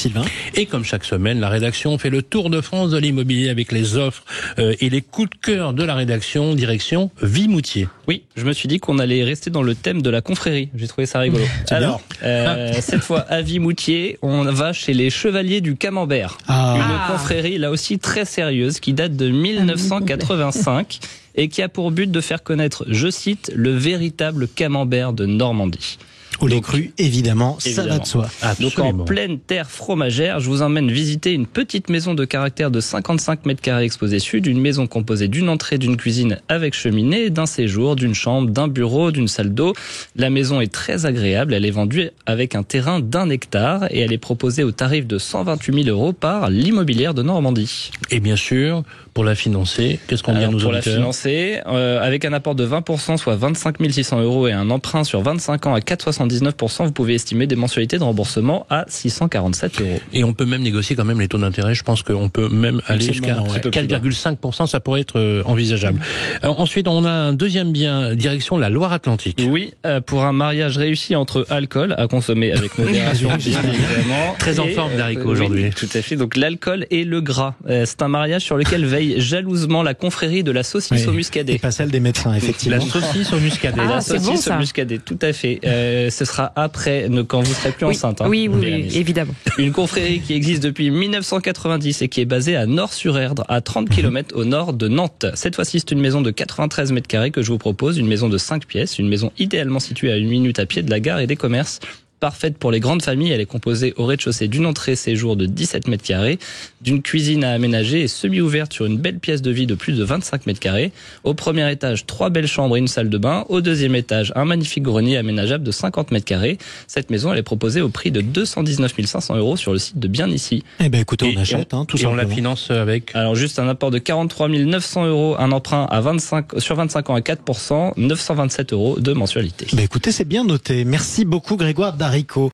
Sylvain. Et comme chaque semaine, la rédaction fait le tour de France de l'immobilier avec les offres et les coups de cœur de la rédaction, direction Vimoutier. Oui, je me suis dit qu'on allait rester dans le thème de la confrérie. J'ai trouvé ça rigolo. Alors, cette fois à Vimoutier, on va chez les Chevaliers du Camembert. Une confrérie là aussi très sérieuse qui date de 1985 et qui a pour but de faire connaître, je cite, le véritable camembert de Normandie. Au lait cru, évidemment, ça va de soi. Donc en pleine terre fromagère, je vous emmène visiter une petite maison de caractère de 55 mètres carrés exposée sud, une maison composée d'une entrée, d'une cuisine avec cheminée, d'un séjour, d'une chambre, d'un bureau, d'une salle d'eau. La maison est très agréable, elle est vendue avec un terrain d'1 hectare et elle est proposée au tarif de 128 000 € par l'immobilière de Normandie. Et bien sûr, pour la financer, qu'est-ce qu'on dit à nos auditeurs ? Pour la financer, avec un apport de 20%, soit 25 600 € et un emprunt sur 25 ans à 4,79%, vous pouvez estimer des mensualités de remboursement à 647 €. Et on peut même négocier quand même les taux d'intérêt. Je pense qu'on peut même aller jusqu'à 4,5%. Ça pourrait être envisageable. Ensuite, on a un deuxième bien, direction la Loire-Atlantique. Oui, pour un mariage réussi entre alcool à consommer avec modération, bien évidemment. Très en forme d'haricot aujourd'hui. Oui, tout à fait. Donc l'alcool et le gras. C'est un mariage sur lequel veille jalousement la confrérie de la saucisse au muscadet. Et pas celle des médecins, effectivement. La saucisse au muscadet. La saucisse au muscadet, tout à fait. Ce sera après, quand vous serez plus enceinte. Oui, évidemment. Une confrérie qui existe depuis 1990 et qui est basée à Nord-sur-Erdre, à 30 km au nord de Nantes. Cette fois-ci, c'est une maison de 93 mètres carrés que je vous propose, une maison de 5 pièces, une maison idéalement située à 1 minute à pied de la gare et des commerces. Parfaite pour les grandes familles, elle est composée au rez-de-chaussée d'une entrée séjour de 17 mètres carrés, d'une cuisine à aménager et semi-ouverte sur une belle pièce de vie de plus de 25 mètres carrés. Au premier étage, 3 belles chambres et une salle de bain. Au deuxième étage, un magnifique grenier aménageable de 50 mètres carrés. Cette maison, elle est proposée au prix de 219 500 € sur le site de Bien Ici. Eh ben, écoutez, on achète, tout simplement. Et on la finance avec? Alors, juste un apport de 43 900 €, un emprunt à 25 ans à 4%, 927 € de mensualité. Ben, écoutez, c'est bien noté. Merci beaucoup, Grégoire Daricot.